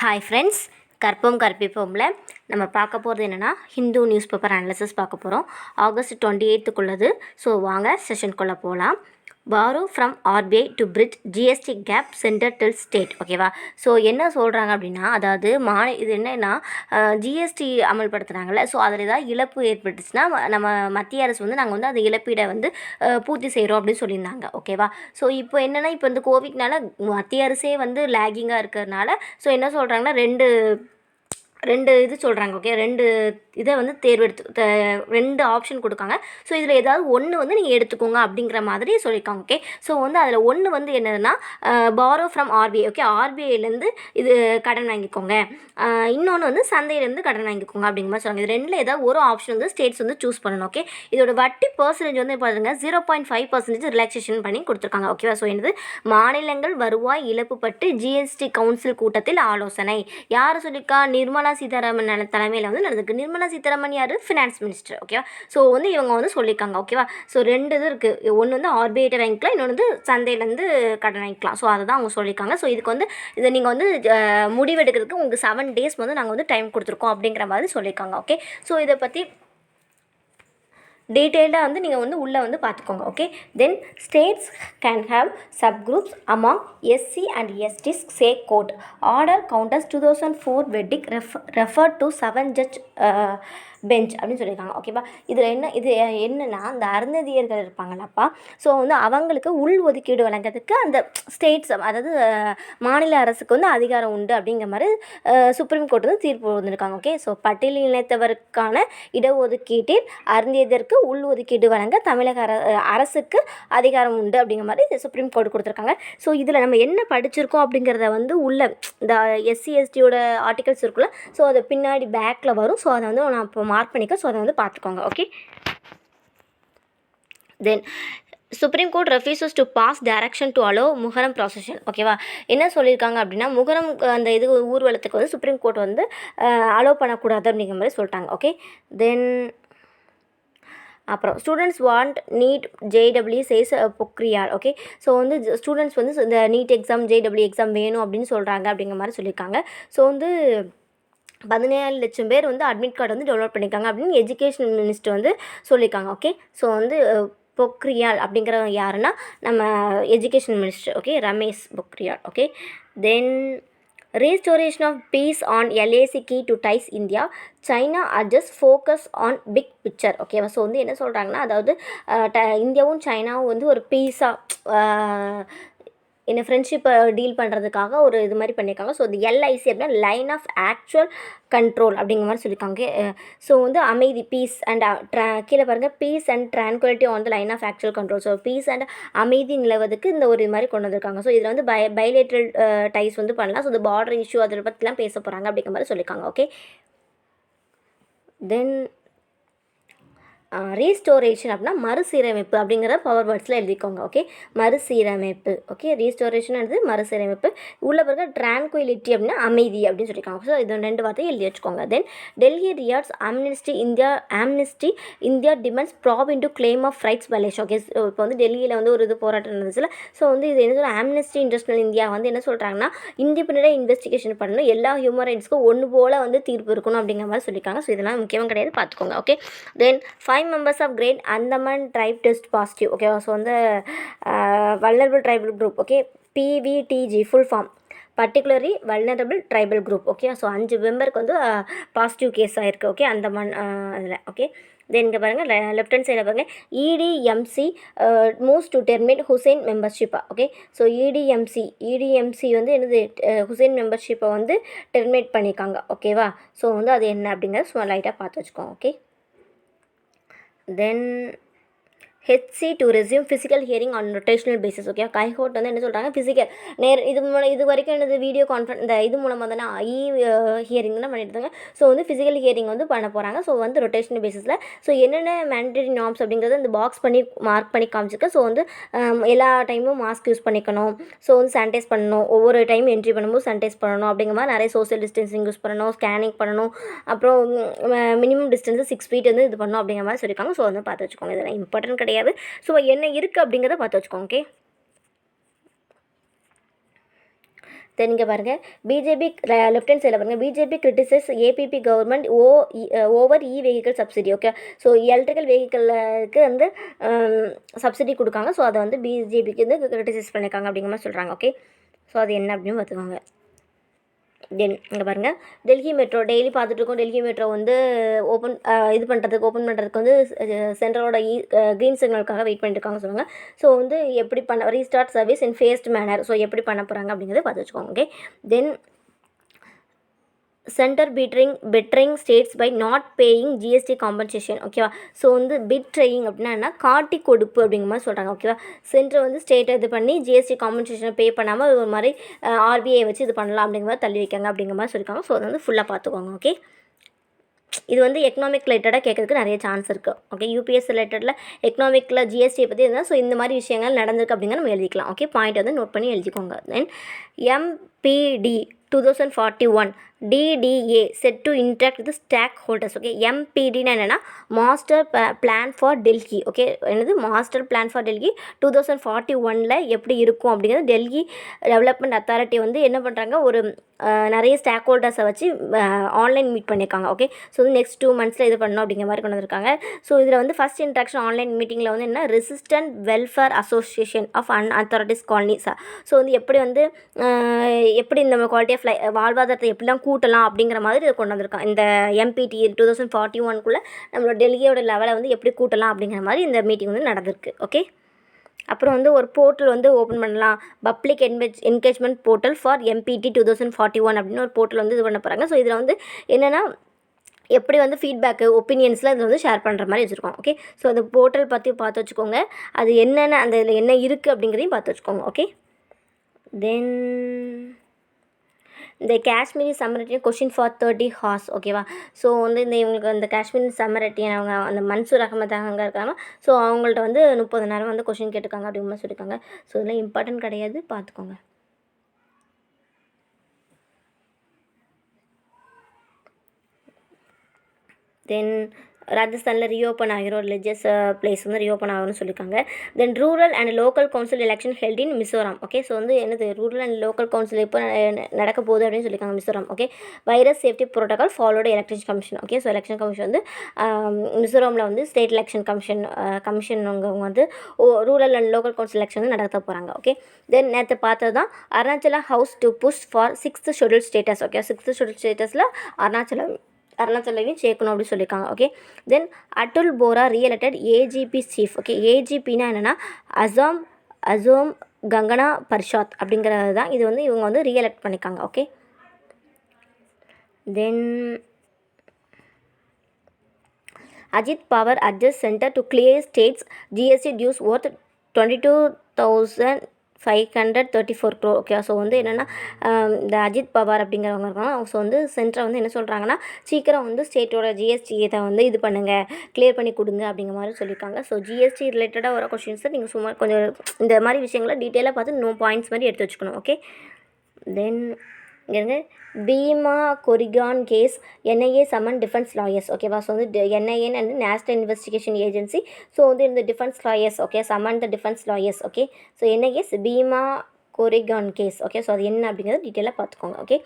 Hi friends, கற்போம் கற்பிப்போம்ல நம்ம பார்க்க போகிறது என்னென்னா ஹிந்து நியூஸ் பேப்பர் அனாலிசிஸ் பார்க்க போகிறோம். ஆகஸ்ட் 28க்குள்ளது. ஸோ வாங்க செஷனுக்குள்ளே போகலாம். Borrow from RBI to bridge GST gap centre till state. ஓகேவா? ஸோ என்ன சொல்கிறாங்க அப்படின்னா, அதாவது இது என்னென்னா ஜிஎஸ்டி அமல்படுத்துகிறாங்கல்ல, ஸோ அதில் ஏதாவது இழப்பு ஏற்பட்டுச்சுன்னா நம்ம மத்திய அரசு வந்து நாங்கள் வந்து அந்த இழப்பீடை வந்து பூர்த்தி செய்கிறோம் அப்படின்னு சொல்லியிருந்தாங்க. ஓகேவா? ஸோ இப்போ என்னென்னா, இப்போ இந்த கோவிட்னால மத்திய அரசே வந்து லேகிங்காக இருக்கிறதுனால ஸோ என்ன சொல்கிறாங்கன்னா ரெண்டு இது சொல்கிறாங்க. ஓகே, ரெண்டு இதை வந்து ரெண்டு ஆப்ஷன் கொடுக்காங்க. ஸோ இதில் ஏதாவது ஒன்று வந்து நீங்கள் எடுத்துக்கோங்க அப்படிங்கிற மாதிரி சொல்லியிருக்காங்க. ஓகே, ஸோ வந்து அதில் ஒன்று வந்து என்னதுன்னா பாரோ ஃப்ரம் ஆர்பிஐ. ஓகே, ஆர்பிஐலேருந்து இது கடன் வாங்கிக்கோங்க, இன்னொன்று வந்து சந்தையிலேருந்து கடன் வாங்கிக்கோங்க அப்படிங்கிற மாதிரி சொல்லுவாங்க. இது ரெண்டில் ஏதாவது ஒரு ஆப்ஷன் வந்து ஸ்டேட்ஸ் வந்து சூஸ் பண்ணணும். ஓகே, இதோட வட்டி பர்சன்டேஜ் வந்து பாருங்க 0.5% ரிலாக்ஸேஷன் பண்ணி கொடுத்துருக்காங்க. ஓகேவா? ஸோ என்னது, மாநிலங்கள் வருவாய் இழப்பு பற்றி ஜிஎஸ்டி கவுன்சில் கூட்டத்தில் ஆலோசனை. யார் சொல்லியிருக்கா? நிர்மலா சீதாராமன் தலைமையில் வந்து நடந்திருக்கு. நிர்மலா சீதாராமன் யார்? Finance minister. ஓகேவா? ஸோ வந்து இவங்க வந்து சொல்லியிருக்காங்க. ஓகேவா? ஸோ ரெண்டு இது இருக்குது. ஒன்று வந்து ஆர்பிஐட்ட வாங்கிக்கலாம், இன்னொன்று வந்து சந்தையிலேருந்து கடன் வாங்கிக்கலாம். ஸோ அதை தான் அவங்க சொல்லியிருக்காங்க. ஸோ இதுக்கு வந்து இதை நீங்கள் வந்து முடிவெடுக்கிறதுக்கு உங்களுக்கு 7 days வந்து நாங்கள் வந்து டைம் கொடுத்துருக்கோம் அப்படிங்கிற மாதிரி சொல்லியிருக்காங்க. ஓகே, ஸோ இதை பற்றி டீட்டெயில்டாக வந்து நீங்கள் வந்து உள்ளே வந்து பார்த்துக்கோங்க. Okay, then states can have subgroups among SC and STs say court order counters 2004 verdict refer to 7 judge bench அப்படின்னு சொல்லியிருக்காங்க. ஓகேவா? இதில் இது என்னென்னா, அந்த அருந்ததியர்கள் இருப்பாங்களாப்பா, ஸோ வந்து அவங்களுக்கு உள் ஒதுக்கீடு வழங்குறதுக்கு அந்த ஸ்டேட்ஸ், அதாவது மாநில அரசுக்கு வந்து அதிகாரம் உண்டு அப்படிங்கிற மாதிரி சுப்ரீம் கோர்ட் வந்து தீர்ப்பு வந்திருக்காங்க. ஓகே, ஸோ பட்டியலினத்தவருக்கான இடஒதுக்கீட்டில் அருந்தியதற்கு உள் ஒதுக்கீடு வழங்க தமிழக அரசுக்கு அதிகாரம் உண்டு அப்படிங்கிற மாதிரி சுப்ரீம் கோர்ட் கொடுத்துருக்காங்க. ஸோ இதில் நம்ம என்ன படிச்சிருக்கோம் அப்படிங்கிறத வந்து உள்ள இந்த எஸ்சி எஸ்டியோட ஆர்டிகல்ஸ் இருக்குல்ல, ஸோ அது பின்னாடி பேக்கில் வரும். ஸோ அதை வந்து நான் இப்போ மார்க் பண்ணிக்க. ஸோ அதை வந்து பார்த்துக்கோங்க. Okay, then supreme court refuses to pass direction to allow Muharram procession. ஓகேவா? என்ன சொல்லியிருக்காங்க அப்படின்னா, முகரம் அந்த இது ஊர்வலத்துக்கு வந்து சுப்ரீம் கோர்ட் வந்து அலோவ் பண்ணக்கூடாது அப்படிங்கிற மாதிரி சொல்லிட்டாங்க. ஓகே, தென் அப்புறம் ஸ்டூடெண்ட்ஸ் வாண்ட் நீட் ஜேடபிள்யூ சேஸ் பொக்ரியால். ஓகே, ஸோ வந்து ஸ்டூடெண்ட்ஸ் வந்து இந்த நீட் எக்ஸாம் ஜேடபிள்யூ எக்ஸாம் வேணும் அப்படின்னு சொல்கிறாங்க அப்படிங்கிற மாதிரி சொல்லியிருக்காங்க. ஸோ வந்து 17 லட்சம் பேர் வந்து அட்மிட் கார்டு வந்து டவுன்லோட் பண்ணியிருக்காங்க அப்படின்னு எஜுகேஷன் மினிஸ்டர் வந்து சொல்லியிருக்காங்க. ஓகே, ஸோ வந்து பொக்ரியால் அப்படிங்கிறவங்க யாருன்னா நம்ம education minister. Okay, Ramesh Pokhriyal. Okay, then restoration of peace on LAC key to ties India, China adjusts focus on big picture. ஓகேவா? ஸோ வந்து என்ன சொல்கிறாங்கன்னா, அதாவது இந்தியாவும் சைனாவும் வந்து ஒரு பீஸாக என்ன ஃப்ரெண்ட்ஷிப்பை டீல் பண்ணுறதுக்காக ஒரு இது மாதிரி பண்ணியிருக்காங்க. ஸோ இது எல்ஐசி அப்படின்னா லைன் ஆஃப் ஆக்சுவல் கண்ட்ரோல் அப்படிங்கிற மாதிரி சொல்லியிருக்காங்க. ஸோ வந்து அமைதி, பீஸ் அண்ட் கீழே பாருங்கள், peace and tranquility on the line of actual control. So peace and அமைதி நிலவதுக்கு இந்த ஒரு இது மாதிரி கொண்டு வந்திருக்காங்க. ஸோ இதில் வந்து பைலேட்ரல் டைஸ் வந்து பண்ணலாம். ஸோ இந்த பார்டர் இஷ்யூ அதை பற்றிலாம் பேச போகிறாங்க அப்படிங்கிற மாதிரி சொல்லியிருக்காங்க. ஓகே, தென் ரீஸ்டோரேஷன் அப்படின்னா மறுசீரமைப்பு அப்படிங்கிற பவர் வேர்ட்ஸில் எழுதிக்கோங்க. ஓகே, மறுசீரமைப்பு. ஓகே, ரீஸ்டோரேஷன் வந்து மறுசீரமைப்பு. உள்ள பிறகு ட்ரான்குயிலிட்டி அப்படின்னா அமைதி அப்படின்னு சொல்லியிருக்காங்க. ஸோ இது 2 வார்த்தையை எழுதி வச்சுக்கோங்க. Then Delhi riots Amnesty India demands probe into claim of rights violation. Okay, இப்போ வந்து டெல்லியில் வந்து ஒரு இது போராட்டம் நடந்துச்சுல. ஸோ வந்து இது என்ன சொல்ல, ஆம்னஸ்டி இன்டர்நேஷனல் இந்தியா வந்து என்ன சொல்கிறாங்கன்னா, இண்டிபெண்டண்டாக இன்வெஸ்டிகேஷன் பண்ணணும், எல்லா ஹியூமன் ரைட்ஸ்க்கும் ஒன்று போல் வந்து தீர்ப்பு இருக்கணும் அப்படிங்கிற மாதிரி சொல்லியிருக்காங்க. ஸோ இதெல்லாம் முக்கியமாக கிடையாது, பார்த்துக்கோங்க. Okay, then 5 members of Great Andaman tribe test positive. Okay, so வந்து vulnerable tribal group. Okay, PVTG full form, particularly vulnerable tribal group. Okay, so 5 மெம்பருக்கு வந்து பாசிட்டிவ் கேஸ் ஆகிருக்கு. ஓகே, அந்தமான் அதில். ஓகே, தென் இங்கே பாருங்கள், லெஃப்ட் ஹேண்ட் சைடில் பாருங்கள், EDMC moves to terminate Hussain மெம்பர்ஷிப்பா. Okay, so EDMC வந்து என்னது, ஹுசைன் மெம்பர்ஷிப்பை வந்து டெர்மினேட் பண்ணியிருக்காங்க. ஓகேவா? ஸோ வந்து அது என்ன அப்படிங்கிறத சும்மா லைட்டாக பார்த்து வச்சுக்கோங்க. Okay, then HC to resume physical hearing on rotational basis. Okay, high court வந்து என்ன சொல்கிறாங்க, ஃபிசிக்கல் இது வரைக்கும் என்னது வீடியோ கான்ஃபரன்ஸ் இந்த இது மூலமாக தானே ஹியரிங் தான் பண்ணிட்டு இருந்தாங்க. ஸோ வந்து ஃபிசிக்கல் ஹியரிங் வந்து பண்ண போகிறாங்க. ஸோ வந்து ரொட்டேஷனல் பேசிஸில். ஸோ என்னென்ன மேண்டேட்டரி நார்ம்ஸ் அப்படிங்கிறத இந்த பாக்ஸ் பண்ணி மார்க் பண்ணி காமிச்சிக்க. ஸோ வந்து எல்லா டைமும் மாஸ்க் யூஸ் பண்ணிக்கணும். ஸோ வந்து சானிடைஸ் பண்ணணும், ஒவ்வொரு டைம் என்ட்ரி பண்ணும்போது சானிடைஸ் பண்ணணும் அப்படிங்கிற மாதிரி நிறைய சோஷியல் டிஸ்டன்சிங் யூஸ் பண்ணணும், ஸ்கேனிங் பண்ணணும், அப்புறம் மினிமம் டிஸ்டன்ஸு 6 feet வந்து இது பண்ணணும் அப்படிங்கிற மாதிரி சொல்லியிருக்காங்க. ஸோ வந்து பார்த்து வச்சுக்கோங்க, இதெல்லாம் இம்பார்ட்டன்ட் கிடையாது. ஸோ என்ன இருக்குது அப்படிங்கிறத பார்த்து வச்சுக்கோங்க. ஓகே, தென் இங்கே பாருங்கள் பிஜேபி லெஃப்ட் ஹேண்ட் சைடில் பாருங்கள் BJP criticises AAP government over vehicle subsidy. Okay, so electrical வெஹிக்கிளுக்கு வந்து சப்சிடி கொடுக்காங்க. ஸோ அதை வந்து பிஜேபிக்கு வந்து கிரிட்டிசைஸ் பண்ணியிருக்காங்க அப்படிங்கிற மாதிரி சொல்கிறாங்க. ஓகே, ஸோ அது என்ன அப்படின்னு பார்த்துக்கோங்க. தென் இங்கே பாருங்கள் டெல்லி மெட்ரோ டெய்லி பார்த்துட்டு இருக்கோம். டெல்லி மெட்ரோ வந்து ஓப்பன் பண்ணுறதுக்கு வந்து சென்ட்ரலோட க்ரீன் சிக்னலுக்காக வெயிட் பண்ணிட்டு இருக்காங்க சொல்லுவாங்க. ஸோ வந்து எப்படி restart service in phased manner. So எப்படி பண்ண போகிறாங்க அப்படிங்கிறத பார்த்து வச்சுக்கோங்க. Okay, then centre betraying states by not paying GST compensation. ஓகேவா, ஸோ வந்து பிட்ரையிங் அப்படின்னா என்ன, காட்டி கொடுப்பு அப்படிங்கிற மாதிரி சொல்கிறாங்க. ஓகேவா, சென்டர் வந்து ஸ்டேட்டை இது பண்ணி ஜிஎஸ்டி காம்பன்சேஷனை பே பண்ணாமல் ஒரு மாதிரி ஆர்பிஐ வச்சு இது பண்ணலாம் அப்படிங்கிற மாதிரி தள்ளி வைக்காங்க அப்படிங்கிற மாதிரி சொல்லியிருக்காங்க. ஸோ அதை வந்து ஃபுல்லாக பார்த்துக்கோங்க. ஓகே, இது வந்து எக்கனாமிக் ரிலேட்டடாக கேட்கறதுக்கு நிறைய சான்ஸ் இருக்குது. ஓகே, யூபிஎஸ் ரிலேட்டடில் எக்கனாமிக்கில் ஜிஎஸ்டியை பற்றி இருந்தால் ஸோ இந்த மாதிரி விஷயங்கள் நடந்திருக்கு அப்படிங்கிற நம்ம எழுதிக்கலாம். ஓகே, பாயிண்ட் வந்து நோட் பண்ணி எழுதிக்கோங்க. Then MPD 2041 DDA set to interact with the stakeholders. Okay, எம்பிடினா என்னென்னா master plan for Delhi. Okay, என்னது மாஸ்டர் பிளான் ஃபார் டெல்லி 2041 எப்படி இருக்கும் அப்படிங்கிறது டெல்லி டெவலப்மெண்ட் அத்தாரிட்டி வந்து என்ன பண்ணுறாங்க, ஒரு நிறைய ஸ்டேக் ஹோல்டர்ஸை வச்சு ஆன்லைன் மீட் பண்ணியிருக்காங்க. ஓகே, ஸோ வந்து நெக்ஸ்ட் 2 monthஸில் இது பண்ணணும் அப்படிங்கிற மாதிரி கொண்டு வந்திருக்காங்க. ஸோ இதில் வந்து ஃபஸ்ட் இன்ட்ராக்ஷன் ஆன்லைன் மீட்டிங்கில் வந்து என்ன, resident welfare association of authorities colonies. So வந்து எப்படி இந்த குவாலிட்டி ஆஃப் வாழ்வாதாரத்தை எப்படிலாம் கூட்டலாம் அப்படிங்கிற மாதிரி இதை கொண்டு வந்திருக்காங்க. இந்த எம்பிடி 2041 நம்மளோட டெல்லியோட லெவலை வந்து எப்படி கூட்டலாம் அப்படிங்கிற மாதிரி இந்த மீட்டிங் வந்து நடந்திருக்கு. ஓகே, அப்புறம் வந்து ஒரு போர்ட்டல் வந்து ஓப்பன் பண்ணலாம், பப்ளிக் என்கேஜ்மெண்ட் போர்ட்டல் ஃபார் எம்பிடி 2041 அப்படின்னு ஒரு போர்ட்டல் வந்து இது பண்ண போகிறாங்க. ஸோ இதில் வந்து என்னென்னா எப்படி வந்து ஃபீட்பேக்கு ஒப்பீனியன்ஸில் இதில் வந்து ஷேர் பண்ணுற மாதிரி வச்சுருக்கோம். ஓகே, ஸோ அந்த போர்ட்டல் பற்றி பார்த்து வச்சுக்கோங்க, அது என்னென்ன அந்த இதில் என்ன இருக்குது அப்படிங்கிறதையும் பார்த்து வச்சுக்கோங்க. ஓகே, தென் இந்த காஷ்மீரி சம்மரட்டியன் கொஷின் ஃபார் 30 ஹார்ஸ். ஓகேவா, ஸோ வந்து இவங்களுக்கு அந்த காஷ்மீரி சம்மரட்டியன் அவங்க அந்த மன்சூர் அகமது அங்கே இருக்காங்க. ஸோ அவங்கள்ட்ட வந்து 30 நேரம் வந்து கொஷின் கேட்டுருக்காங்க அப்படிங்கிற மாதிரி சொல்லியிருக்காங்க. ஸோ இதெல்லாம் இம்பார்ட்டன்ட் கிடையாது, பார்த்துக்கோங்க. தென் ராஜஸ்தானில் ரீஓப்பன் ஆகிரும், ரிலிஜியஸ் பிளேஸ் வந்து ரீஓப்பன் ஆகும்னு சொல்லியிருக்காங்க. Then rural and local council election held in Mizoram. Okay, so வந்து என்னது ரூரல் அண்ட் லோக்கல் கவுன்சில் இப்போ நடக்க போகுது அப்படின்னு சொல்லியிருக்காங்க Mizoram. Okay, virus safety protocol followed election commission. Okay, so election commission வந்து மிசோரமில் வந்து ஸ்டேட் எலெக்ஷன் கமிஷன் அவங்க வந்து rural and local council election வந்து நடத்த போகிறாங்க. ஓகே, தென் நேற்று பார்த்தது தான் Arunachal house to push for 6th schedule status. Okay, 6th schedule ஸ்டேட்டஸில் அருணாச்சலையும் சேர்க்கணும் அப்படின்னு சொல்லியிருக்காங்க. Okay, then Atul Bora re-elected AGP chief. Okay, ஏஜிபின்னா என்னென்னா அசோம் கங்கனா பரிஷாத் அப்படிங்கிறது தான். இது வந்து இவங்க வந்து ரீஎலெக்ட் பண்ணியிருக்காங்க. Okay, then Ajit Pawar adjust centre to clear states GST dues worth 22,534 crore. Okay, so வந்து என்னென்னா இந்த அஜித் பவார் அப்படிங்கிறவங்க இருக்காங்க. ஸோ வந்து சென்டரை வந்து என்ன சொல்கிறாங்கன்னா, சீக்கிரம் வந்து ஸ்டேட்டோட ஜிஎஸ்டி இதை வந்து இது பண்ணுங்கள், கிளியர் பண்ணி கொடுங்க அப்படிங்கிற மாதிரி சொல்லியிருக்காங்க. ஸோ ஜிஎஸ்டி ரிலேட்டடாக வர கொஷின்ஸை நீங்கள் சும்மா கொஞ்சம் இந்த மாதிரி விஷயங்களை டீட்டெயிலாக பார்த்து பாயிண்ட்ஸ் மாதிரி எடுத்து வச்சுக்கணும். ஓகே, தென் இங்கே Bhima Koregaon case NIA summon defence lawyers. ஓகேவா, ஸோ வந்து என்ஐஏன்னு வந்து நேஷ்னல் இன்வெஸ்டிகேஷன் ஏஜென்சி. ஸோ வந்து இந்த defence lawyers. Okay, summon the defence lawyers. Okay, so NIA's Bhima Koregaon case. Okay, so அது என்ன அப்படிங்கிறது டீட்டெயிலாக பார்த்துக்கோங்க. Okay,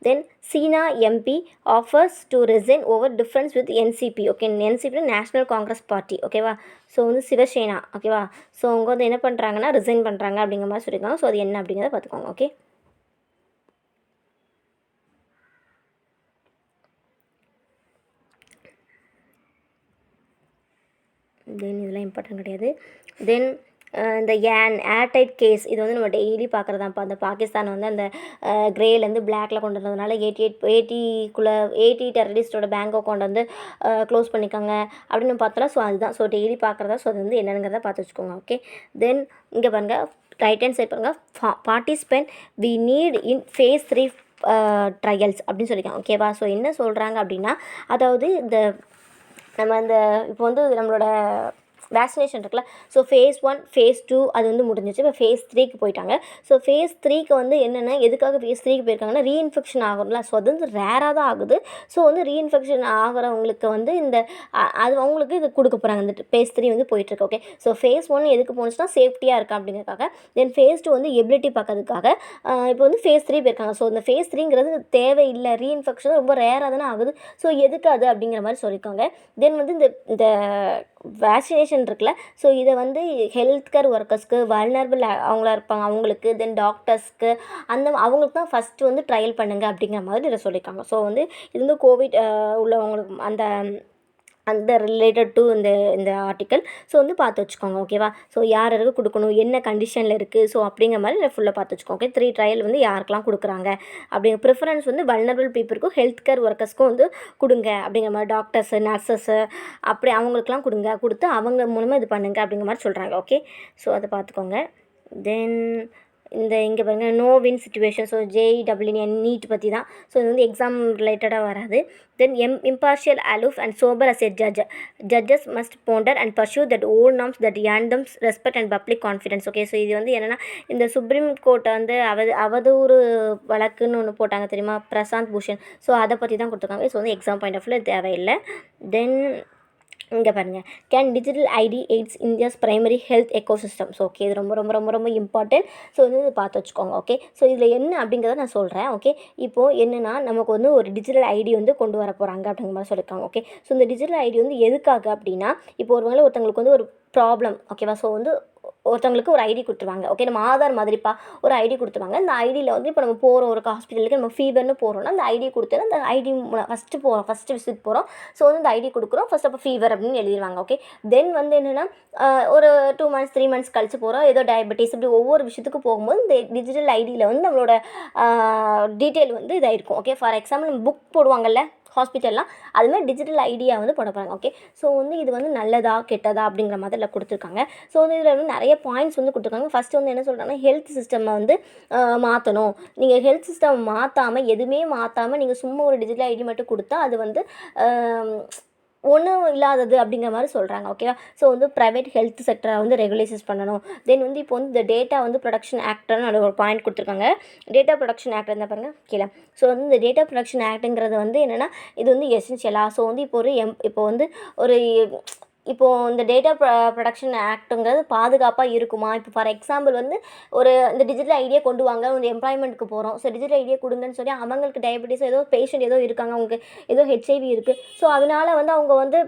then Sena MP offers to resign over difference with NCP. Okay, NCP national congress party. ஓகேவா, so வந்து சிவசேனா. ஓகேவா, ஸோ அவங்க வந்து என்ன பண்ணுறாங்கன்னா ரிசைன் பண்ணுறாங்க அப்படிங்கிற மாதிரி சொல்லியிருக்காங்க. ஸோ அது என்ன அப்படிங்கிறத பார்த்துக்கோங்க. ஓகே, தென் இதெல்லாம் இம்பார்ட்டன்ட் கிடையாது. தென் இந்த ஏர்டைட் கேஸ் இது வந்து நம்ம டெய்லி பார்க்குறதாப்பா. அந்த பாகிஸ்தான் வந்து அந்த கிரேலேருந்து பிளாக்ல கொண்டு வந்ததுனால 80 டெரரிஸ்டோட பேங்க் அக்கௌண்ட் வந்து க்ளோஸ் பண்ணிக்காங்க அப்படின்னு பார்த்தோம்னா, ஸோ அதுதான். ஸோ டெய்லி பார்க்குறதா. ஸோ அது வந்து என்னங்கிறத பார்த்து வச்சுக்கோங்க. ஓகே, தென் இங்கே பாருங்கள் ரைட் ஹேண்ட் சைட் பாருங்கள், participant we need in phase 3 trials அப்படின்னு சொல்லியிருக்காங்க. ஓகேவா, ஸோ என்ன சொல்கிறாங்க அப்படின்னா, அதாவது நம்ம இப்போ வந்து நம்மளோட வேக்சினேஷன் இருக்குல்ல, ஸோ ஃபேஸ் 1 ஃபேஸ் 2 அது வந்து முடிஞ்சிச்சு. இப்போ ஃபேஸ் 3க்கு போயிட்டாங்க. ஸோ ஃபேஸ் 3க்கு வந்து என்னென்னா எதுக்காக ஃபேஸ் 3க்கு போயிருக்காங்கன்னா ரீஇன்ஃபெக்ஷன் ஆகும்ல, ஸோ அது வந்து ரேராக தான் ஆகுது. ஸோ வந்து ரீஇன்ஃபெக்ஷன் ஆகிறவங்களுக்கு வந்து இந்த அது அவங்களுக்கு இது கொடுக்க போகிறாங்க. இந்த ஃபேஸ் 3 வந்து போயிட்டுருக்கு. ஓகே, ஸோ ஃபேஸ் 1 எதுக்கு போணுச்சுன்னா சேஃப்டியாக இருக்கா அப்படிங்கிறதுக்காக. தென் ஃபேஸ் 2 வந்து எபிலிட்டி பார்க்கறதுக்காக இப்போ வந்து ஃபேஸ் 3 போயிருக்காங்க. ஸோ இந்த ஃபேஸ் 3ங்கிறது தேவையில்லை, ரீஇன்ஃபெக்ஷன் ரொம்ப ரேராக தானே ஆகுது, ஸோ எதுக்கு அது அப்படிங்கிற மாதிரி சொல்லியிருக்காங்க. தென் வந்து இந்த வேக்சினேஷன் இருக்குல்ல, ஸோ இதை வந்து ஹெல்த் கேர் ஒர்க்கர்ஸ்க்கு, வல்னரபிள் அவங்களா இருப்பாங்க அவங்களுக்கு, தென் டாக்டர்ஸ்க்கு, அவங்களுக்கு தான் ஃபஸ்ட்டு வந்து ட்ரையல் பண்ணுங்கள் அப்படிங்கிற மாதிரி இதை சொல்லியிருக்காங்க. ஸோ வந்து இது வந்து கோவிட் உள்ளவங்களுக்கு அந்த ரிலேட்டட் டு இந்த ஆர்டிக்கல். ஸோ வந்து பார்த்து வச்சுக்கோங்க. ஓகேவா, ஸோ யார் யாருக்கு கொடுக்கணும், என்ன கண்டிஷனில் இருக்குது, ஸோ அப்படிங்கிற மாதிரி ஃபுல்லாக பார்த்து வச்சுக்கோங்க. ஓகே, 3 ட்ரையல் வந்து யாருக்கெல்லாம் கொடுக்குறாங்க அப்படிங்கிற ப்ரிஃபரன்ஸ் வந்து வல்னரபிள் பீப்புளுக்கும் ஹெல்த் கேர் ஒர்க்கர்ஸ்க்கும் வந்து கொடுங்க அப்படிங்கிற மாதிரி, டாக்டர்ஸு நர்சஸ்ஸு அப்படி அவங்களுக்குலாம் கொடுத்து அவங்க மூலமாக இது பண்ணுங்க அப்படிங்கிற மாதிரி சொல்கிறாங்க. ஓகே, ஸோ அதை பார்த்துக்கோங்க. தென் இங்கே பாருங்கள், no win situation. So JEE NEET பற்றி தான். ஸோ இது வந்து எக்ஸாம் ரிலேட்டடாக வராது. Then impartial, aloof and sober as a judge. Judges must ponder and pursue that old norms that earn them respect and public confidence. Okay, so இது வந்து என்னென்னா இந்த சுப்ரீம் கோர்ட்டை வந்து அவதூறு வழக்குன்னு ஒன்று போட்டாங்க தெரியுமா, பிரசாந்த் பூஷன். ஸோ அதை பற்றி தான் கொடுத்துருக்காங்க. ஸோ வந்து எக்ஸாம் பாயிண்ட் ஆஃப் வியூ தேவையில்லை. தென் இங்கே பாருங்கள், can digital ID aids India's primary health ecosystem. So okay, இது ரொம்ப ரொம்ப ரொம்ப ரொம்ப இம்பார்ட்டன்ட். ஸோ வந்து இது பார்த்து வச்சுக்கோங்க. ஓகே, ஸோ இதில் என்ன அப்படிங்கிறத நான் சொல்கிறேன். ஓகே, இப்போது என்னென்னா நமக்கு வந்து ஒரு டிஜிட்டல் ஐடி வந்து கொண்டு வர போகிறாங்க அப்படிங்கிற மாதிரி சொல்லியிருக்காங்க. ஓகே, ஸோ இந்த டிஜிட்டல் ஐடி வந்து எதுக்காக அப்படின்னா, இப்போ ஒருத்தங்களுக்கு வந்து ஒரு ப்ராப்ளம். ஓகேவா, ஸோ வந்து ஒருத்தவங்களுக்கு ஒரு ஐடி கொடுத்துருவாங்க. ஓகே, நம்ம ஆதார் மாதிரிப்பா ஒரு ஐடி கொடுத்துருவாங்க. இந்த ஐடியில் வந்து இப்போ நம்ம போகிறோம் ஒரு ஹாஸ்பிட்டலுக்கு, நம்ம ஃபீவர்னு போகிறோம்னா அந்த ஐடி கொடுத்து அந்த ஐடி ஃபஸ்ட்டு விசிட் போகிறோம். ஸோ வந்து இந்த ஐடி கொடுக்குறோம். ஃபஸ்ட் அப்போ ஃபீவர் அப்படின்னு எழுதிடுவாங்க. ஓகே, தென் வந்து என்னென்னா ஒரு 2 months 3 months கழிச்சு போகிறோம், ஏதோ டயபெட்டிஸ் இப்படி ஒவ்வொரு விஷயத்துக்கு போகும்போது இந்த டிஜிட்டல் ஐடியில் வந்து நம்மளோட டீட்டெயில் வந்து இதாகிருக்கும். ஓகே, ஃபார் எக்ஸாம்பிள் நம்ம புக் போடுவாங்கல்ல ஹாஸ்பிட்டல்லாம், அதுமாதிரி டிஜிட்டல் ஐடியா வந்து போட போகிறாங்க. ஓகே, ஸோ வந்து இது வந்து நல்லதா கெட்டதா அப்படிங்கிற மாதிரி கொடுத்துருக்காங்க. ஸோ வந்து இதில் வந்து நிறைய பாயிண்ட்ஸ் வந்து கொடுத்துருக்காங்க. ஃபஸ்ட்டு வந்து என்ன சொல்கிறாங்கன்னா, ஹெல்த் சிஸ்டமை வந்து மாற்றணும். நீங்கள் ஹெல்த் சிஸ்டம் மாற்றாமல், எதுவுமே மாற்றாமல் நீங்கள் சும்மா ஒரு டிஜிட்டல் ஐடி மட்டும் கொடுத்தா அது வந்து ஒன்றும் இல்லாதது அப்படிங்கிற மாதிரி சொல்கிறாங்க. ஓகேவா, ஸோ வந்து ப்ரைவேட் ஹெல்த் செக்டரை வந்து ரெகுலேஷன்ஸ் பண்ணணும். தென் வந்து இப்போ வந்து இந்த டேட்டா வந்து ப்ரொடக்ஷன் ஆக்ட்னு ஒரு பாயிண்ட் கொடுத்துருக்காங்க. டேட்டா ப்ரொடக்ஷன் ஆக்ட் இருந்தால் பாருங்கள் கீழே. ஸோ வந்து இந்த டேட்டா ப்ரொடக்ஷன் ஆக்ட்டுங்கிறது வந்து என்னென்னா, இது வந்து எசென்ஷியலாக. ஸோ வந்து இப்போது இந்த டேட்டா ப்ரொடக்ஷன் ஆக்ட்டுங்கிறது பாதுகாப்பாக இருக்குமா? இப்போ ஃபார் எக்ஸாம்பிள் வந்து இந்த டிஜிட்டல் ஐடியா கொண்டு வாங்க, ஒரு எம்ப்ளாய்மெண்ட்டுக்கு போகிறோம். ஸோ டிஜிட்டல் ஐடியா கொடுங்கன்னு சொல்லி அவங்களுக்கு டயபெட்டிஸ் ஏதோ பேஷண்ட் ஏதோ இருக்காங்க, அவங்களுக்கு ஏதோ HIV இருக்குது. ஸோ அதனால் வந்து அவங்க வந்து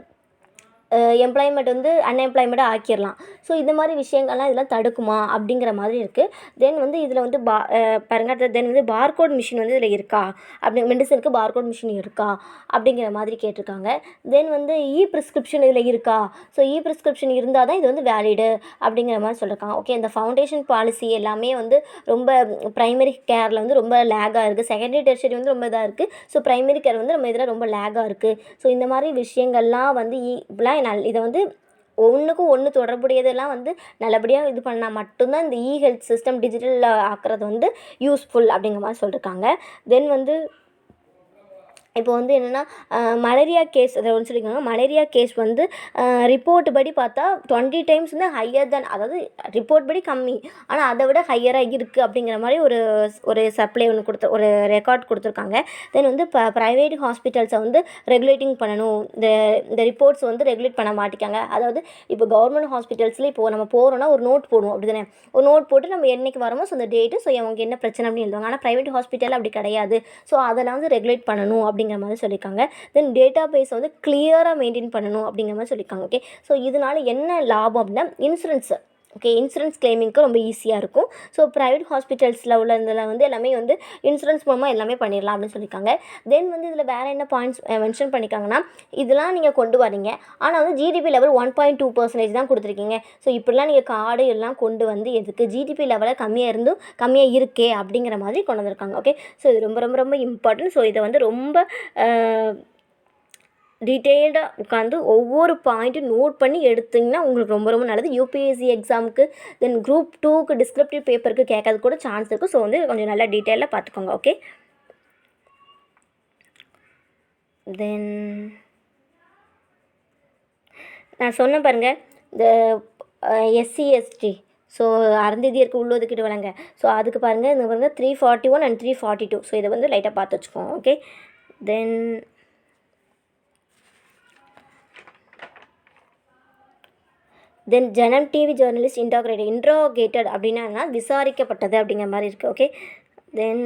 எம்ப்ளாய்மெண்ட் வந்து அன்எம்ப்ளாய்மெண்ட்டாக ஆக்கிடலாம். ஸோ இந்த மாதிரி விஷயங்கள்லாம் இதெல்லாம் தடுக்குமா அப்படிங்கிற மாதிரி இருக்குது. தென் வந்து இதில் வந்து பாருங்க, தென் வந்து பார்கோட் மிஷின் வந்து இதில் இருக்கா, அப்படி மெடிசனுக்கு பார்கோட் மிஷின் இருக்கா அப்படிங்கிற மாதிரி கேட்டிருக்காங்க. தென் வந்து ப்ரிஸ்கிரிப்ஷன் இதில் இருக்கா, ஸோ ப்ரிஸ்கிரிப்ஷன் இருந்தால் தான் இது வந்து வேலிடு அப்படிங்கிற மாதிரி சொல்லியிருக்காங்க. ஓகே, இந்த ஃபவுண்டேஷன் பாலிசி எல்லாமே வந்து ரொம்ப ப்ரைமரி கேரில் வந்து ரொம்ப லேகாக இருக்குது. செகண்டரி டெர்ஷரி வந்து ரொம்ப இதாக இருக்குது. ஸோ ப்ரைமரி கேர் வந்து நம்ம இதில் ரொம்ப லேகாக இருக்குது. ஸோ இந்த மாதிரி விஷயங்கள்லாம் வந்து இப்படிலாம் இதை வந்து ஒன்றுக்கும் ஒன்று தொடர்புடையதெல்லாம் வந்து நல்லபடியாக இது பண்ணால் மட்டும்தான் இந்த ஹெல்த் சிஸ்டம் டிஜிட்டலில் ஆக்குறது வந்து யூஸ்ஃபுல் அப்படிங்கிற மாதிரி சொல்லியிருக்காங்க. தென் வந்து இப்போ வந்து என்னென்னா மலேரியா கேஸ் அதை ஒன்று சொல்லியிருக்காங்க. மலேரியா கேஸ் வந்து ரிப்போர்ட் படி பார்த்தா 20 times வந்து ஹையர் தென், அதாவது ரிப்போர்ட் படி கம்மி ஆனால் அதை விட ஹையராக இருக்குது அப்படிங்கிற மாதிரி ஒரு சப்ளை ஒன்று ஒரு ரெக்கார்ட் கொடுத்துருக்காங்க. தென் வந்து ப்ரைவேட் ஹாஸ்பிட்டல்ஸை வந்து ரெகுலேட்டிங் பண்ணணும். இந்த ரிப்போர்ட்ஸ் வந்து ரெகுலேட் பண்ண மாட்டிக்காங்க. அதாவது இப்போ கவர்மெண்ட் ஹாஸ்பிட்டல்ஸில் இப்போது நம்ம போகிறோன்னா ஒரு நோட் போடுவோம், அப்படி தானே, ஒரு நோட் போட்டு நம்ம என்றைக்கு வரமோ ஸோ அந்த டேட்டு, ஸோ அவங்க என்ன பிரச்சனை அப்படின்னு எழுதுவாங்க. ஆனால் ப்ரைவேட் ஹாஸ்பிட்டல் அப்படி கிடையாது. ஸோ அதெல்லாம் வந்து ரெகுலேட் பண்ணணும் அப்படிங்கிற மாதிரி சொல்லியிருக்காங்க. தென் டேட்டா பேஸ் வந்து கிளியராக மெயின்டைன் பண்ணணும் அப்படிங்கிற மாதிரி சொல்லியிருக்காங்க. ஓகே, ஸோ இதனால் என்ன லாபம் அப்படின்னா இன்சூரன்ஸ். ஓகே, இன்சூரன்ஸ் கிளைமிங்க்கு ரொம்ப ஈஸியாக இருக்கும். ஸோ ப்ரைவேட் ஹாஸ்பிட்டல்ஸில் உள்ள இதில் வந்து எல்லாமே வந்து இன்சூரன்ஸ் மூலமாக எல்லாமே பண்ணிடலாம் அப்படின்னு சொல்லியிருக்காங்க. தென் வந்து இதில் வேறு என்ன பாயிண்ட்ஸ் மென்ஷன் பண்ணியிருக்காங்கன்னா, இதெல்லாம் நீங்கள் கொண்டு வரீங்க ஆனால் வந்து ஜிடிபி லெவல் 1.2% தான் கொடுத்துருக்கீங்க. ஸோ இப்படிலாம் நீங்கள் கார்டு எல்லாம் கொண்டு வந்து எதுக்கு, ஜிடிபி லெவலில் கம்மியாக இருக்கே அப்படிங்கிற மாதிரி கொண்டு வந்திருக்காங்க. ஓகே, ஸோ இது ரொம்ப ரொம்ப ரொம்ப இம்பார்ட்டன்ட். ஸோ இதை வந்து ரொம்ப டீட்டெயில்டாக உட்காந்து ஒவ்வொரு பாயிண்ட்டும் நோட் பண்ணி எடுத்திங்கன்னா உங்களுக்கு ரொம்ப ரொம்ப நல்லது. யூபிஎஸ்சி எக்ஸாமுக்கு தென் குரூப் 2க்கு டிஸ்கிரிப்டிவ் பேப்பருக்கு கேட்கறது கூட சான்ஸ் இருக்குது. ஸோ வந்து கொஞ்சம் நல்லா டீட்டெயிலாக பார்த்துக்கோங்க. ஓகே, தென் நான் சொன்னேன் பாருங்கள், இந்த எஸ்சி எஸ்டி ஸோ அருந்ததியருக்கு உள்ளொதுக்கீடு வழங்க. ஸோ அதுக்கு பாருங்கள் இந்த பாருங்கள் 341 அண்ட் 342. ஸோ இதை வந்து லைட்டாக பார்த்து வச்சுக்கோங்க. ஓகே. தென் ஜனம் டிவி ஜேர்னலிஸ்ட் இன்ட்ரோகேட்டட் அப்படின்னா விசாரிக்கப்பட்டது அப்படிங்கிற மாதிரி இருக்குது. Okay. Then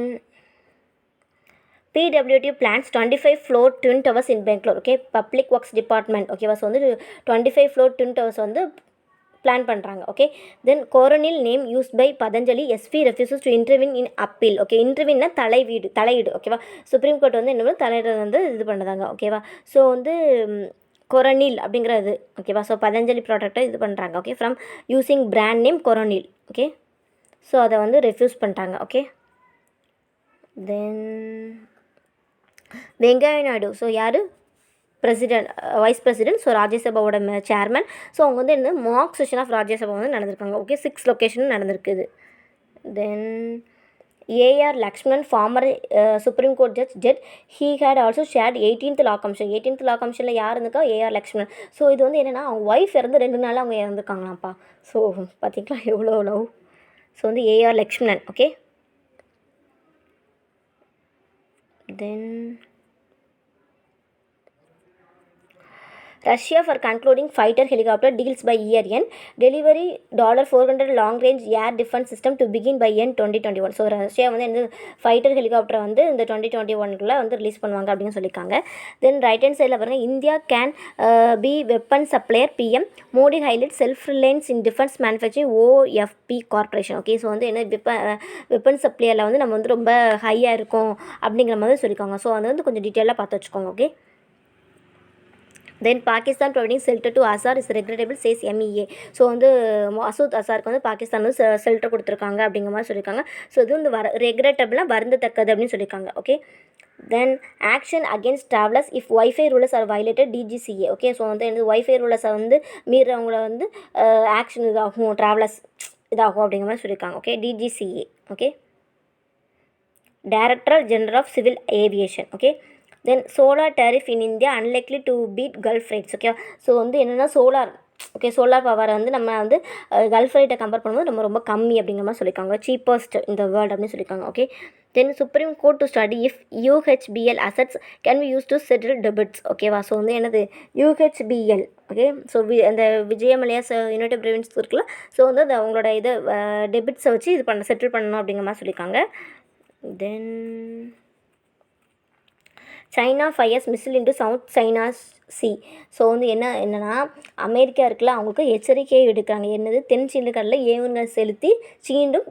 PWD plans 25 floor twin towers in Bangalore. Okay. Public works department ஓகேவா. ஸோ வந்து 25 floor twin towers வந்து பிளான் பண்ணுறாங்க. Okay. Then Coronil name use by Patanjali. எஸ்வி refuses to intervene in appeal. Okay. இன்டர்வின்னா தலையீடு ஓகேவா. சுப்ரீம் கோர்ட் வந்து என்ன தலையிட வந்து இது பண்ணுறாங்க. ஓகேவா. ஸோ வந்து கொரனில் அப்படிங்கிறது ஓகேவா. ஸோ பதஞ்சலி ப்ராடக்டை இது பண்ணுறாங்க. Okay. From using brand name Coronil. Okay. So அதை வந்து ரெஃப்யூஸ் பண்ணிட்டாங்க. Okay. Then Venkaiah Naidu. So யார் பிரசிடென்ட் வைஸ் பிரசிடென்ட். ஸோ ராஜ்யசபாவோட சேர்மன். ஸோ அவங்க வந்து என்ன மார்க் செஷன் ஆஃப் ராஜ்யசபா வந்து நடந்திருக்காங்க. ஓகே. 6 லொக்கேஷன் நடந்திருக்குது. Then AR Lakshmanan former supreme court judge he had also chaired 18th law commission. 18th law கமிஷனில் யார் இருந்துக்கா ஏஆர் லக்ஷ்மணன். ஸோ இது வந்து என்னென்னா அவங்க ஒய்ஃப் இறந்து 2 நாள் அவங்க இறந்துருக்காங்களாம்ப்பா. ஸோ பார்த்திங்களா எவ்வளோ லவ். ஸோ வந்து AR Lakshmanan. Okay. Then Russia for concluding fighter helicopter deals by year end. Delivery $400 long range air defense system to begin by end 2021. So Russia வந்து இந்த ஃபைட்டர் ஹெலிகாப்டரை வந்து இந்த 2021 வந்து ரிலீஸ் பண்ணுவாங்க அப்படின்னு சொல்லியிருக்காங்க. தென் ரைட் ஹேண்ட் சைடில் பாருங்கள் India can be weapon supplier. PM Modi highlight self reliance in defence manufacturing OFB corporation. Okay. So வந்து என்ன வெப்பன் சப்ளையரில் வந்து நம்ம வந்து ரொம்ப ஹையாக இருக்கும் அப்படிங்கிற மாதிரி சொல்லியிருக்காங்க. ஸோ அதை வந்து கொஞ்சம் டீட்டெயிலாக பார்த்து வச்சுக்கோங்க. Okay. Then Pakistan providing shelter to Azhar is regrettable says MEA. So வந்து மசூத் அசாருக்கு வந்து பாகிஸ்தான் வந்து ஷெல்டர் கொடுத்துருக்காங்க அப்படிங்கிற மாதிரி சொல்லியிருக்காங்க. ஸோ இது வந்து ரெக்ரெட்டபிளாக வருந்தத்தக்கது அப்படின்னு சொல்லியிருக்காங்க. Okay. Then action against travellers if wifi rules are violated DGCA. Okay. So வந்து இந்த ஒய்ஃபை ரூலர்ஸை வந்து மீறவங்கள வந்து ஆக்ஷன் இதாகும், ட்ராவலர்ஸ் இதாகும் அப்படிங்கிற மாதிரி சொல்லியிருக்காங்க. Okay. DGCA. Okay. Director general of civil aviation. Okay. Then solar tariff in India unlikely to beat gulf rates. Okay. So வந்து என்னென்னா சோலார் பவரை வந்து நம்ம வந்து கல்ஃப் ரேட்டை கம்பேர் பண்ணும்போது நம்ம ரொம்ப கம்மி அப்படிங்கிற மாதிரி சொல்லியிருக்காங்க. சீப்பஸ்ட் இந்த வேர்ல்டு அப்படின்னு சொல்லியிருக்காங்க. Okay. Then supreme court to study if UHBL assets can be use to settle debits. ஓகேவா. ஸோ வந்து என்னது UHBL. ஓகே. ஸோ அந்த விஜயமலையாஸ் யுனைடெட் ப்ரொவின்ஸ் இருக்குல்ல. ஸோ வந்து அது அவங்களோட இதை டெபிட்ஸை வச்சு இது செட்டில் பண்ணணும் அப்படிங்கிற மாதிரி சொல்லியிருக்காங்க. Then China fires missile into South China Sea. So வந்து என்னென்னா அமெரிக்கா இருக்குல்ல அவங்களுக்கு எச்சரிக்கையை விடுக்கிறாங்க. என்னது தென் சீன கடலில் ஏவுகணை செலுத்தி சீண்டும்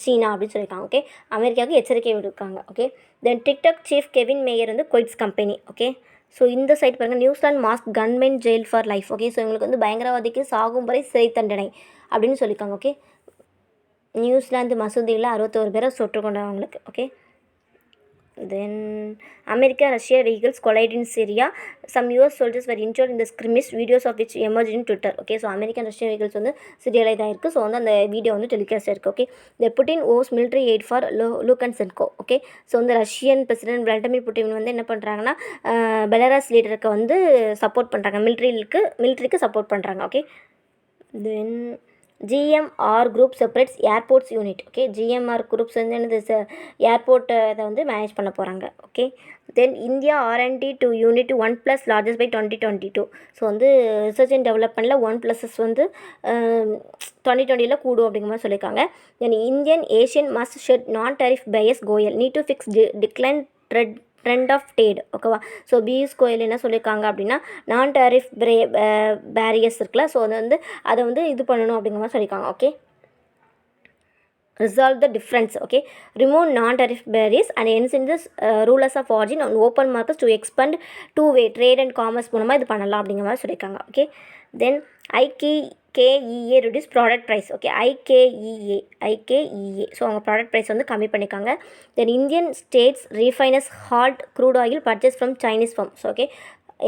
சீனா அப்படின்னு சொல்லியிருக்காங்க. ஓகே. அமெரிக்காவுக்கு எச்சரிக்கை விடுக்காங்க. Okay. Then TikTok chief Kevin Mayer வந்து குவைட்ஸ் கம்பெனி. ஓகே. ஸோ இந்த சைட் பாருங்கள் New Zealand mosque gunmen jail for life. Okay. So இவங்களுக்கு வந்து பயங்கரவாதிக்கு சாகும் வரை சிறை தண்டனை அப்படின்னு சொல்லியிருக்காங்க. ஓகே. நியூசிலாந்து மசூதியில் 61 பேரை சுட்டுக்கொண்டவங்களுக்கு. Okay. Then America Russia vehicles collide in Syria. Some US soldiers were injured in the skirmish, videos of which emerged in Twitter. Okay. So American Russian vehicles வந்து சிரியாவில் இதாக இருக்குது. ஸோ வந்து அந்த வீடியோ வந்து டெலிகாஸ்ட் இருக்குது. Okay. The Putin vows military aid for Lukashenko. Okay. So வந்து Russian president Vladimir Putin வந்து என்ன பண்ணுறாங்கன்னா பெலாரஸ் லீடருக்கு வந்து சப்போர்ட் பண்ணுறாங்க. மிலிட்ரிக்கு சப்போர்ட் பண்ணுறாங்க. Okay. Then GMR Group separates airports unit. Okay. GMR groups வந்து என்னது ஏர்போர்ட்டை இதை வந்து மேனேஜ் பண்ண போகிறாங்க. Okay. Then India R&D to unit 1+ largest by 2022. So வந்து ரிசர்ச் அண்ட் டெவலப்மெண்ட்டில் 1+ வந்து 2020 கூடும் அப்படிங்கிற மாதிரி சொல்லியிருக்காங்க. தென் Indian Asian must shed non tariff bias Goyal need to fix decline trend of டேட். ஓகேவா. ஸோ பியூஷ் கோயல் என்ன சொல்லியிருக்காங்க அப்படின்னா நான் டேரிஃப் பேரியர்ஸ் இருக்குல்ல. ஸோ அதை வந்து இது பண்ணணும் அப்படிங்கிற மாதிரி சொல்லியிருக்காங்க. Okay. resolve the difference. Okay. Remove non-tariff barriers and hence in this rulers of origin on open markets to expand two-way trade and commerce மூலமாக இது பண்ணலாம் அப்படிங்கிற மாதிரி சொல்லியிருக்காங்க. Okay. Then IKEA reduce product price. Okay. IKEA ஸோ அவங்க product price வந்து கம்மி பண்ணியிருக்காங்க. Then Indian states refiners halt crude oil purchase from Chinese firm. So okay.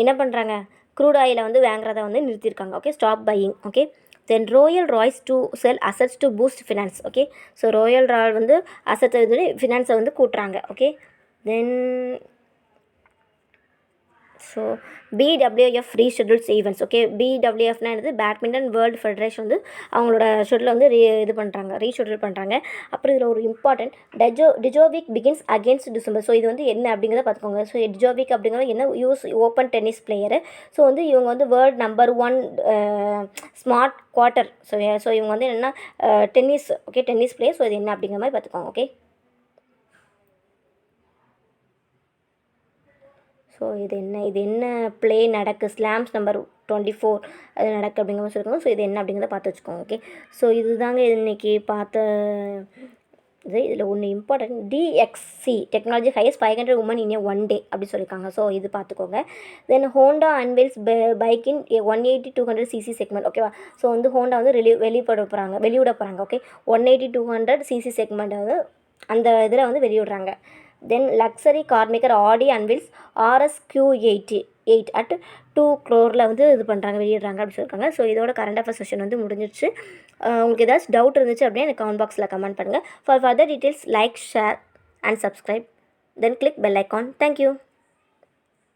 என்ன பண்ணுறாங்க க்ரூட் ஆயிலை வந்து வாங்குறத வந்து நிறுத்தியிருக்காங்க. Okay. Stop buying. Okay. Then Rolls Royce to sell assets to boost finance. Okay. So Rolls Royce வந்து அசட்ஸை வந்து ஃபினான்ஸை வந்து கூட்டுறாங்க. Okay. Then so BWF reschedules events. Okay, BWFனா என்னது, பேட்மிண்டன் வேர்ல்டு ஃபெடரேஷன் வந்து அவங்களோட ஷெட்யூலை வந்து இது பண்ணுறாங்க, ரீஷெட்யூல் பண்ணுறாங்க. அப்புறம் இதில் ஒரு important Djokovic begins against December. So இது வந்து என்ன அப்படிங்கிறத பார்த்துக்கோங்க. ஸோ டிஜோவிக் அப்படிங்கிறது என்ன, ஓப்பன் டென்னிஸ் பிளேயரு. ஸோ வந்து இவங்க வந்து world number 1 smart quarter. So இவங்க வந்து என்னென்னா tennis, okay, tennis player. So இது என்ன அப்படிங்கிற மாதிரி பார்த்துக்கோங்க. ஓகே, ஸோ இது என்ன ப்ளே நடக்கு, ஸ்லாம்ஸ் நம்பர் 24 அது நடக்கு அப்படிங்கிற மாதிரி சொல்லியிருக்கோம். ஸோ இது என்ன அப்படிங்கிறத பார்த்து வச்சுக்கோங்க. ஓகே, ஸோ இதுதாங்க இன்றைக்கி பார்த்த இது. இதில் ஒன்று important, DXC technology highest 500 woman in one day அப்படி சொல்லியிருக்காங்க. ஸோ இது பார்த்துக்கோங்க. Then Honda unveils bike in 180-200 cc segment. ஓகேவா, ஸோ வந்து ஹோண்டா வந்து வெளிவிட போகிறாங்க. ஓகே, 180-200 cc செக்மெண்ட் வந்து அந்த இதில் வந்து வெளியிடுறாங்க. தென் luxury car maker Aadi அன்வீல்ஸ் RSQ88 at 2 crore வந்து இது பண்ணுறாங்க, வெளியிடுறாங்க அப்படின்னு சொல்லியிருக்காங்க. ஸோ இதோட கரண்ட் அஃபேர்ஸ் செஷன் வந்து முடிஞ்சிடுச்சு. உங்களுக்கு ஏதாச்சும் டவுட் இருந்துச்சு அப்படின்னா எனக்கு கமெண்ட் பாக்ஸில் கமெண்ட் பண்ணுங்கள். For further details like, share and subscribe, then click bell icon. Thank you.